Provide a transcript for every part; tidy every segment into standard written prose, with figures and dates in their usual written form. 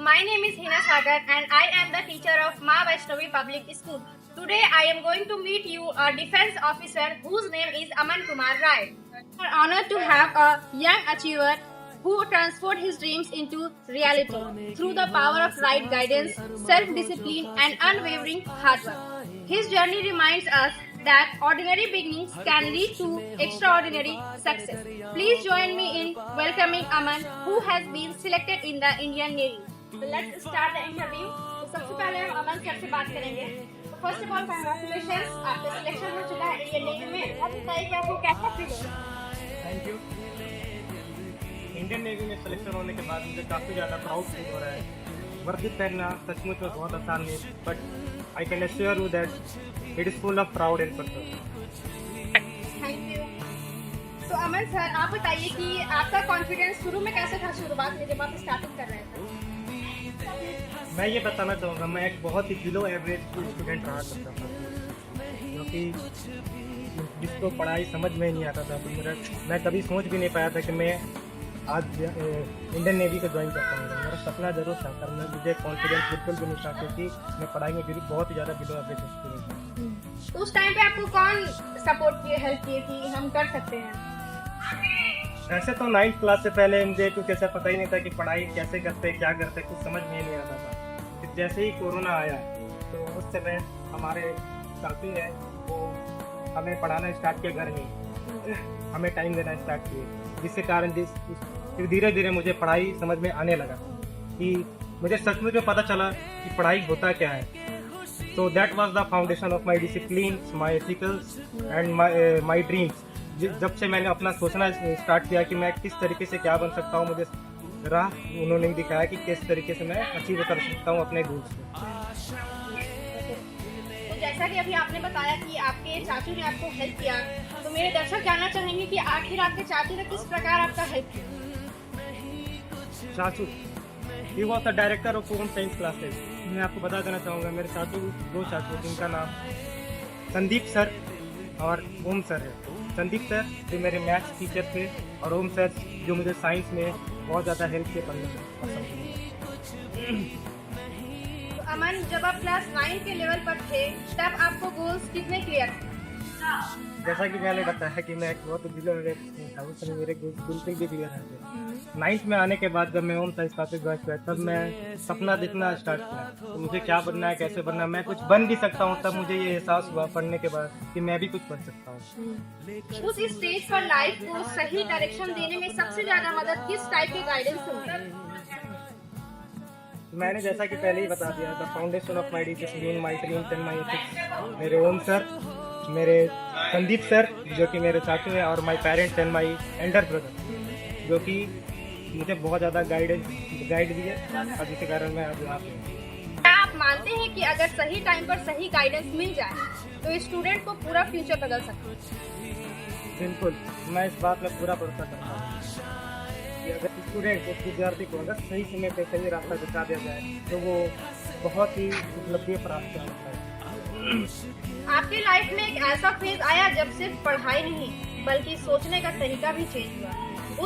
My name is Hina Sagar and I am the teacher of Ma Vaishnavi Public School. Today I am going to meet you a defense officer whose name is Aman Kumar Rai. We are honored to have a young achiever who transformed his dreams into reality through the power of right guidance, self-discipline and unwavering hard work. His journey reminds us that ordinary beginnings can lead to extraordinary success. Please join me in welcoming Aman, who has been selected in the Indian Navy. So let's start the interview. तो सबसे पहले हम अमन sir से बात करेंगे. तो first of all congratulations, आपका selection हो चुका है इंडियन नेवी में. अब बताइए कि आपको कैसा फील हो रहा है? Thank you. इंडियन नेवी में सिलेक्शन होने के बाद मुझे काफ़ी ज़्यादा प्राउड फील हो रहा है. वर्दी पहनना सचमुच में बहुत आसान नहीं, but I can assure you that it is full of proud and purpose. Thank you. तो अमन सर, आप बताइए कि आपका कॉन्फिडेंस शुरू में कैसे था, शुरुआत में जब आप स्टार्टिंग कर रहे थे? मैं ये बताना चाहूँगा, मैं एक बहुत ही बिलो एवरेज स्टूडेंट रहा करता था, जो कि जिसको पढ़ाई समझ में नहीं आता था. तो मैं कभी सोच भी नहीं पाया था कि मैं आज इंडियन नेवी को ज्वाइन करता हूँ. मेरा सपना जरूर था, पर मुझे कॉन्फिडेंस बिल्कुल भी नहीं था, क्योंकि मैं पढ़ाई में भी बहुत ही ज़्यादा बिलो एवरेज स्टूडेंट था. तो उस टाइम पे आपको कौन सपोर्ट किए, हेल्प किए कि हम कर सकते हैं? ऐसे तो 9th क्लास से पहले मुझे कुछ ऐसा पता ही नहीं था कि पढ़ाई कैसे करते, क्या करते, कुछ समझ में ही नहीं आता था. फिर जैसे ही कोरोना आया तो उस समय हमारे साथी है वो हमें पढ़ाना स्टार्ट किया, घर में हमें टाइम देना स्टार्ट किए, जिसके कारण फिर धीरे धीरे मुझे पढ़ाई समझ में आने लगा कि मुझे सचमुच में पता चला कि पढ़ाई होता क्या है. So that was the foundation of my discipline, my ethicals and my dreams. जब से मैंने अपना सोचना स्टार्ट किया कि मैं किस तरीके से क्या बन सकता हूँ, मुझे राह उन्होंने दिखाया कि किस तरीके से मैं अचीव कर सकता हूँ अपने गोल्स को. तो जैसा कि अभी आपने बताया कि आपके चाचू ने आपको हेल्प किया, तो मेरे दर्शक जानना चाहेंगे कि आखिर आपके चाचू ने किस प्रकार आपका हेल्प किया? चाचू, he was the director of home science classes. मैं आपको बता देना चाहूँगा, मेरे चाचू, दो चाचू, जिनका नाम संदीप सर और ओम सर है. संदीप सर जो मेरे मैथ्स टीचर थे, और ओम सर जो मुझे साइंस में बहुत ज़्यादा हेल्प किए पढ़ने में. तो अमन, जब आप क्लास 9 के लेवल पर थे तब आपको गोल्स कितने क्लियर थे? जैसा कि मैंने बताया कि मैं एक बहुत बिलो एवरेज था, उस समय मेरे गोल्स बिल्कुल भी क्लियर नहीं थे. 9th में आने के बाद जब मैं होम साइंस क्लासेस ज्वाइन किया, तब मैं सपना देखना स्टार्ट किया तो मुझे क्या बनना है, कैसे बनना है, मैं कुछ बन भी सकता हूँ. तब मुझे ये एहसास हुआ पढ़ने के बाद कि मैं भी कुछ बन सकता हूँ. उस स्टेज पर लाइफ को सही डायरेक्शन देने में सबसे ज्यादा मदद किस टाइप के गाइडेंस से होती है? मैंने जैसा कि पहले ही बता दिया, the foundation of my discipline, my dreams and my ethics. मेरे ओम सर, मेरे संदीप सर जो कि मेरे चाचू हैं, और my parents and my elder brother जो कि मुझे बहुत ज़्यादा गाइड दिए, और जिसके कारण मैं आज यहाँ पे हूँ. क्या आप मानते हैं कि अगर सही टाइम पर सही गाइडेंस मिल जाए तो स्टूडेंट को पूरा फ्यूचर बदल सकता है? बिल्कुल, मैं इस बात में पूरा भरोसा करता हूँ कि अगर स्टूडेंट को, विद्यार्थी को अगर सही समय पे सही रास्ता दिखा दिया जाए तो वो बहुत ही उपलब्धि प्राप्त कर सकता है. आपकी लाइफ में एक ऐसा फेज आया जब सिर्फ पढ़ाई नहीं बल्कि सोचने का तरीका भी चेंज हुआ.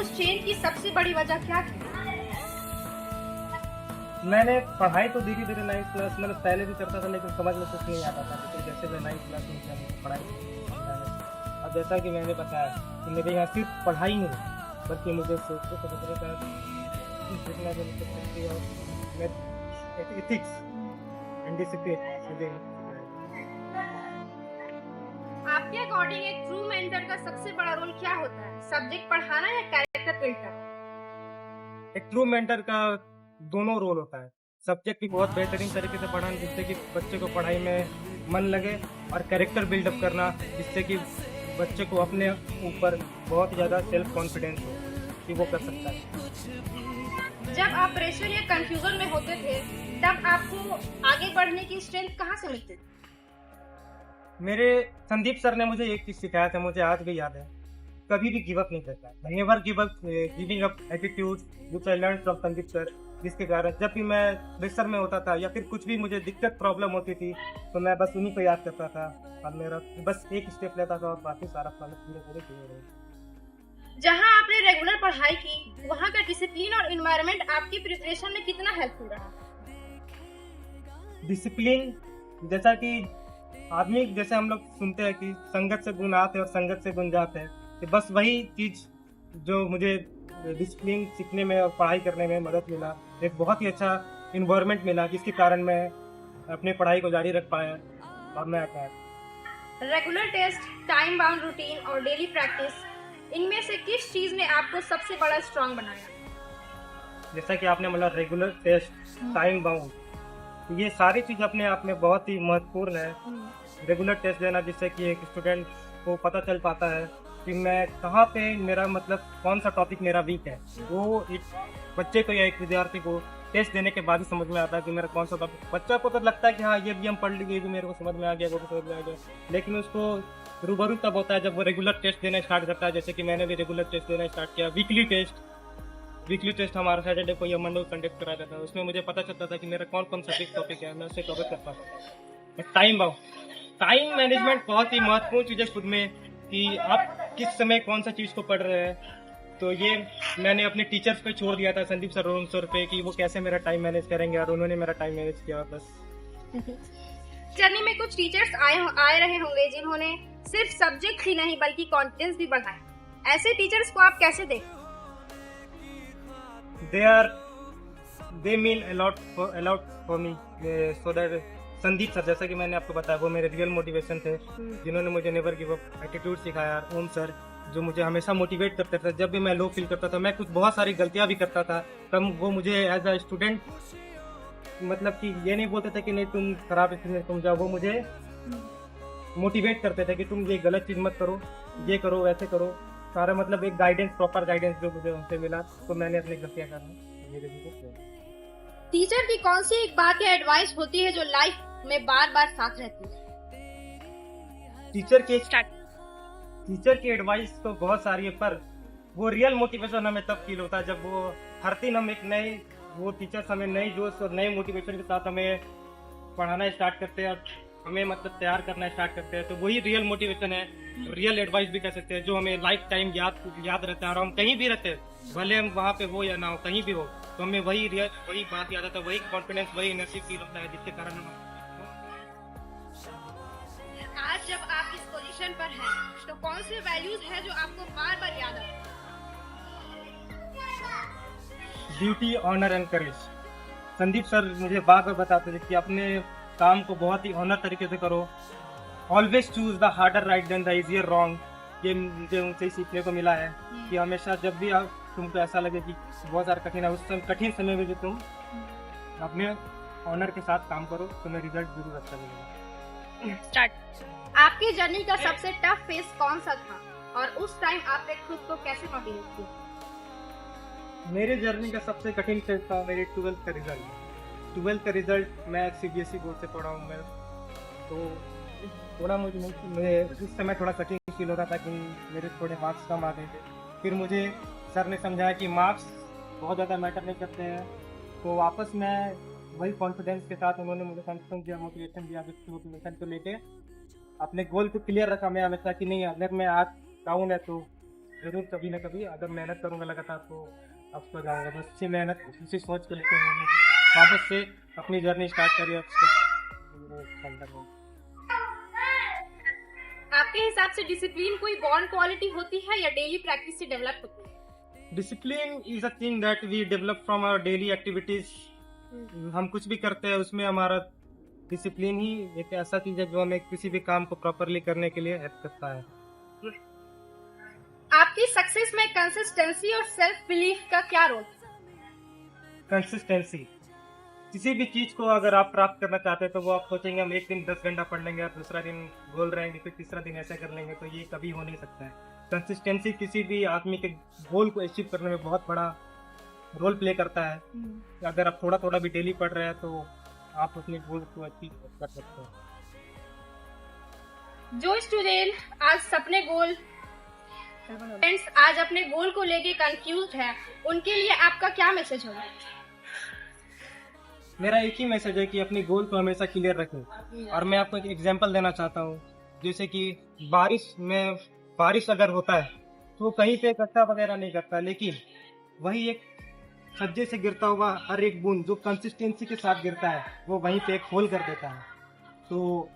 उस चेंज की सबसे बड़ी वजह क्या थी? मैंने पढ़ाई तो धीरे धीरे 9th क्लास में पहले भी करता था, लेकिन समझ में कुछ नहीं आता था. लेकिन जैसे मैं 9th क्लास में मुझे पढ़ाई, अब जैसा कि मैंने बताया कि मेरे यहाँ सिर्फ पढ़ाई नहीं बल्कि मुझे सोचने समझने का सीखना भी मुझे, और एथिक्स एंड डिसिप्लिन. आपके अकॉर्डिंग एक ट्रू मेंटर का सबसे बड़ा रोल क्या होता है, सब्जेक्ट पढ़ाना या कैरेक्टर बिल्डअप? एक ट्रू मेंटर का दोनों रोल होता है. सब्जेक्ट भी बहुत बेहतरीन तरीके से पढ़ाना जिससे कि बच्चे को पढ़ाई में मन लगे, और कैरेक्टर बिल्डअप करना जिससे कि बच्चे को अपने ऊपर बहुत ज़्यादा सेल्फ कॉन्फिडेंस हो कि वो कर सकता है. जब आप प्रेशर या कंफ्यूजन में होते थे तब आपको आगे बढ़ने की स्ट्रेंथ कहाँ से मिलती थी? मेरे संदीप सर ने मुझे एक चीज़ सिखाया था, मुझे आज भी याद है, कभी भी गिव अप नहीं करता. Never giving up attitude which I learn from Sandeep sir. जिसके कारण जब भी मैं प्रेशर में होता था या फिर कुछ भी मुझे दिक्कत प्रॉब्लम होती थी तो मैं बस उन्हीं को याद करता था, और मेरा बस एक स्टेप लेता था और बाकी सारा प्लान धीरे धीरे क्लियर हो गया. जहां आपने रेगुलर पढ़ाई की, वहां का डिसिप्लिन और एनवायरनमेंट आपकी प्रिपरेशन में कितना हेल्पफुल रहा? डिसिप्लिन, जैसा कि आदमी, जैसे हम लोग सुनते हैं कि संगत से गुण आते हैं और संगत से गुण जाते हैं, कि बस वही चीज जो मुझे डिसिप्लिन सीखने में और पढ़ाई करने में मदद मिला। एक बहुत ही अच्छा इन्वायरमेंट मिला जिसके कारण मैं अपनी पढ़ाई को जारी रख पाया और मैं आता। Regular test, time bound routine और डेली प्रैक्टिस, इनमें से किस चीज ने आपको सबसे बड़ा स्ट्रांग बनाया? जैसा कि आपने बोला रेगुलर टेस्ट, टाइम बाउंड, ये सारी चीज अपने आप में बहुत ही महत्वपूर्ण है। रेगुलर टेस्ट देना जिससे कि एक स्टूडेंट को पता चल पाता है कि मैं कहाँ पे, मेरा मतलब कौन सा टॉपिक मेरा वीक है। वो एक बच्चे को या एक विद्यार्थी को टेस्ट देने के बाद ही समझ में आता है कि मेरा कौन सा टॉपिक। बच्चा को तो लगता है कि हाँ ये भी हम पढ़ लिए, ये भी मेरे को समझ में आ गया, वो भी समझ में आ गया, लेकिन उसको रूबरू तब होता है जब वो रेगुलर टेस्ट देना स्टार्ट करता है। जैसे कि मैंने भी रेगुलर टेस्ट देना स्टार्ट किया। वीकली टेस्ट हमारा सैटरडे को या मंडे को कंडक्ट करा जाता है। उसमें मुझे पता चलता था कि मेरा कौन कौन सा टॉपिक है, मैं उससे कवर करता था। टाइम बाउंड, टाइम मैनेजमेंट बहुत ही महत्वपूर्ण चीज़ है खुद में, कि आप किस समय कौन सा चीज़ को पढ़ रहे हैं। तो ये मैंने अपने टीचर्स पे छोड़ दिया था, संदीप सर, रोहन सर पे, कि वो कैसे मेरा टाइम मैनेज करेंगे, और उन्होंने मेरा टाइम मैनेज किया बस। जर्नी में कुछ टीचर्स आए रहे होंगे जिन्होंने सिर्फ सब्जेक्ट ही नहीं बल्कि कॉन्फिडेंस भी बढ़ाया। ऐसे टीचर्स को आप कैसे देखते? they mean a lot for me, so that Sandeep sir, जैसा कि मैंने आपको बताया, वो मेरे रियल मोटिवेशन थे, जिन्होंने मुझे नेवर गिव अप एटीट्यूड सिखाया। ओम सर जो मुझे हमेशा मोटिवेट करते थे, जब भी मैं लो फील करता था, मैं कुछ बहुत सारी गलतियां भी करता था, तब वो मुझे एज अ स्टूडेंट, मतलब कि ये नहीं बोलते थे कि नहीं तुम खराब स्टूडेंट तुम जाओ, वो मुझे मोटिवेट करते थे कि तुम ये गलत चीज मत करो, ये करो, वैसे करो, सारा मतलब एक गाइडेंस, प्रॉपर गाइडेंस जो मुझे उनसे मिला, तो मैंने अपनी गलतियां करना। टीचर की कौन सी एक बात या एडवाइस होती है जो लाइफ में बार बार साथ रहती है? टीचर की एडवाइस तो बहुत सारी है, पर वो रियल मोटिवेशन हमें तब फील होता है जब वो हर दिन हम एक नए, वो टीचर्स हमें नई जोश और नए मोटिवेशन के साथ हमें पढ़ाना स्टार्ट करते हैं और हमें मतलब तैयार करना स्टार्ट करते हैं। तो वही रियल मोटिवेशन है, रियल एडवाइस भी कह सकते हैं, जो हमें लाइफ टाइम याद रहता है। और हम कहीं भी रहते हैं, भले हम वहाँ पे हो या ना हो, कहीं भी हो, तो हमें वही बात याद आता है, वही कॉन्फिडेंस, वही एनर्जी फील होता है, जिसके कारण हम आज जब आप इस पोजीशन पर हैं, तो कौन से वैल्यूज हैं जो आपको बार बार याद आते हैं? Duty, honour and courage. Sandeep sir मुझे बार बार बताते थे कि अपने काम को बहुत ही ऑनर तरीके से करो। Always choose the harder right than the easier wrong. ये मुझे उनसे ही सीखने को मिला है कि हमेशा जब भी तुमको ऐसा लगे कि बहुत सारा कठिन है, उस कठिन समय में भी तुम अपने ऑनर के साथ काम करो, तुम्हें रिजल्ट जरूर अच्छा मिलेगा। स्टार्ट। आपकी जर्नी का सबसे टफ फेज कौन सा था और उस टाइम आपने खुद को कैसे मोटिवेट किया? मेरे जर्नी का सबसे कठिन फेज था मेरे 12th का रिजल्ट। 12th का रिजल्ट मैं CBSE बोर्ड से पढ़ा हूँ मैं, तो थोड़ा मुझे उस समय थोड़ा कठिन फील हो रहा था कि मेरे थोड़े मार्क्स कम आ गए थे। फिर मुझे सर ने समझाया कि मार्क्स बहुत ज़्यादा मैटर नहीं करते हैं, तो वापस मैं वही कॉन्फिडेंस के साथ उन्होंने मुझे कॉन्फिडेंस दिया, मोटिवेशन दिया, मोटिवेशन को लेके अपने गोल को क्लियर रखा मैं हमेशा कि नहीं, अगर मैं आज डाउन है तो जरूर कभी ना कभी अगर मेहनत करूँगा लगातार तो अब तो जाऊँगा। बस अच्छी मेहनत, उसी सोच को लेकर वापस से अपनी जर्नी स्टार्ट करी। आपके हिसाब से डिसिप्लिन कोई बॉर्न क्वालिटी होती है या डेली प्रैक्टिस से डेवलप होती है? Discipline is a thing that we develop from our daily activities. हम कुछ भी करते हैं उसमें हमारा डिसिप्लिन ही एक ऐसा चीज है जो हमें किसी भी काम को प्रॉपरली करने के लिए हेल्प करता है। आपकी सक्सेस में कंसिस्टेंसी और सेल्फ बिलीफ का क्या रोल? कंसिस्टेंसी, किसी भी चीज को अगर आप प्राप्त करना चाहते हैं तो वो आप सोचेंगे हम एक दिन 10 घंटा पढ़ लेंगे और दूसरा दिन गोल रहेंगे, फिर तीसरा दिन ऐसा कर लेंगे, तो ये कभी हो नहीं सकता है। कंसिस्टेंसी किसी भी आदमी के गोल को अचीव करने में बहुत बड़ा रोल प्ले करता है। अगर आप थोड़ा थोड़ा भी डेली पढ़ रहे हैं तो आप अपने गोल को अचीव कर सकते हैं। जो स्टूडेंट आज अपने गोल को लेके कंफ्यूज है, उनके लिए आपका क्या मैसेज होगा? मेरा एक ही मैसेज है कि अपनी गोल को हमेशा क्लियर रखें। और मैं आपको एक एग्जांपल देना चाहता हूँ, जैसे कि बारिश अगर होता है तो कहीं पे इकट्ठा वगैरह नहीं करता, लेकिन वही एक छज्जे से गिरता हुआ हर एक बूंद जो कंसिस्टेंसी के साथ गिरता है वो वहीं पे एक होल कर देता है। तो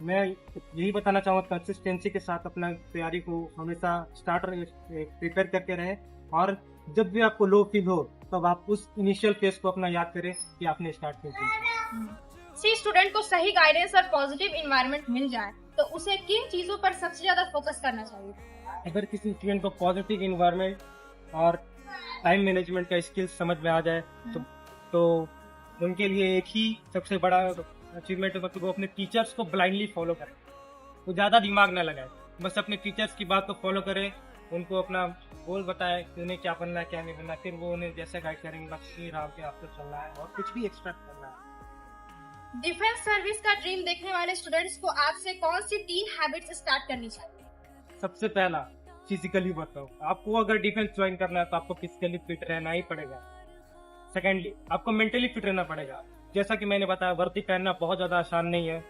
मैं यही बताना चाहूँगा, कंसिस्टेंसी के साथ अपना तैयारी को हमेशा स्टार्टर प्रिपेयर करके रहें, और जब भी आपको लो फील हो तब आप उस इनिशियल फेज को अपना याद करें कि आपने स्टार्ट किया। सी स्टूडेंट को सही गाइडेंस और पॉजिटिव इन्वायरमेंट मिल जाए तो उसे किन चीजों पर सबसे ज्यादा फोकस करना चाहिए? अगर किसी स्टूडेंट को पॉजिटिव इन्वायरमेंट और टाइम मैनेजमेंट का स्किल्स समझ में आ जाए तो उनके लिए एक ही सबसे बड़ा अचीवमेंट है कि वो अपने टीचर्स को ब्लाइंडली फॉलो करें। वो ज़्यादा दिमाग ना लगाए, बस अपने टीचर्स की बात को फॉलो करें, उनको अपना गोल बताए कि उन्हें क्या बनना है क्या नहीं बनना है, फिर वो उन्हें जैसे गाइड करेंगे बस इसी राह पे आपको चलना है और कुछ भी एक्सपेक्ट करना है। डिफेंस सर्विस का ड्रीम देखने वाले स्टूडेंट्स को आज से कौन सी 3 हैबिट्स स्टार्ट करनी चाहिए? सबसे पहला, फिजिकली वर्कआउट। आपको अगर डिफेंस ज्वाइन करना है तो आपको फिजिकली फिट रहना ही पड़ेगा। सेकेंडली, आपको मेंटली फिट रहना पड़ेगा। जैसा कि मैंने बताया, वर्दी पहनना बहुत ज़्यादा आसान नहीं है,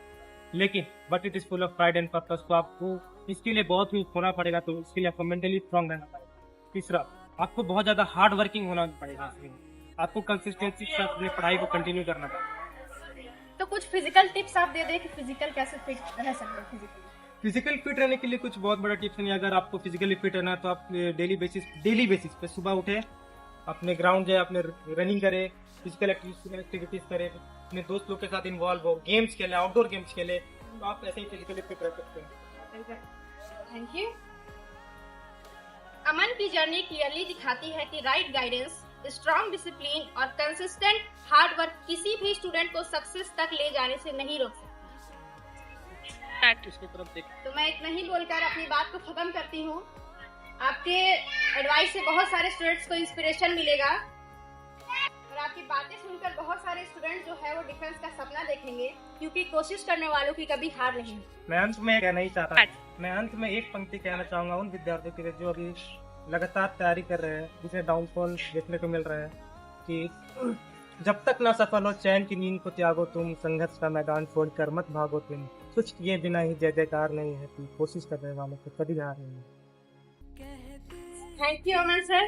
लेकिन but it is full of pride and purpose. तो आपको इसके लिए बहुत ही होना पड़ेगा, तो इसके लिए आपको मेंटली स्ट्रांग रहना पड़ेगा। तीसरा, आपको बहुत ज़्यादा हार्ड वर्किंग होना पड़ेगा। इसलिए आपको कंसिस्टेंसी के साथ अपनी पढ़ाई को कंटिन्यू करना पड़ेगा। तो कुछ फिजिकल टिप्स आप दे दें कि फिजिकल कैसे फिट रह सकते हैं? फिजिकल फिट रहने के लिए कुछ बहुत बड़ा टिप्स नहीं है। अगर आपको फिजिकली फिट रहना है तो आप डेली बेसिस पे सुबह उठे, अपने ग्राउंड जाए, अपने रनिंग करे, फिजिकल एक्टिविटीज करे, अपने दोस्त लोग के साथ इन्वॉल्व हो, गेम्स खेले, आउटडोर गेम्स खेले, तो आप ऐसे ही फिजिकली फिट रह सकते हैं। Thank you. अमन की जर्नी क्लियरली दिखाती है कि राइट गाइडेंस, स्ट्रॉन्ग डिसिप्लिन और कंसिस्टेंट हार्ड वर्क किसी भी स्टूडेंट को सक्सेस तक ले जाने से नहीं रोक सकते। तो मैं इतना ही बोलकर अपनी बात को खत्म करती हूँ। आपके एडवाइस से बहुत सारे स्टूडेंट्स को इंस्पिरेशन मिलेगा और आपकी बातें सुनकर बहुत सारे स्टूडेंट जो है वो डिफेंस का सपना देखेंगे, क्योंकि कोशिश करने वालों की कभी हार नहीं है। मैं अंत में एक पंक्ति कहना चाहूंगा उन विद्यार्थियों के लिए जो अभी लगातार तैयारी कर रहे हैं, जिसे डाउनफॉल देखने को मिल रहा है, कि जब तक ना सफल हो चैन की नींद को त्यागो तुम, संघर्ष का मैदान छोड़कर मत भागो तुम, कुछ किए बिना ही जय जयकार नहीं है, कोशिश करने वालों को कभी हार नहीं है। Thank you Aman sir.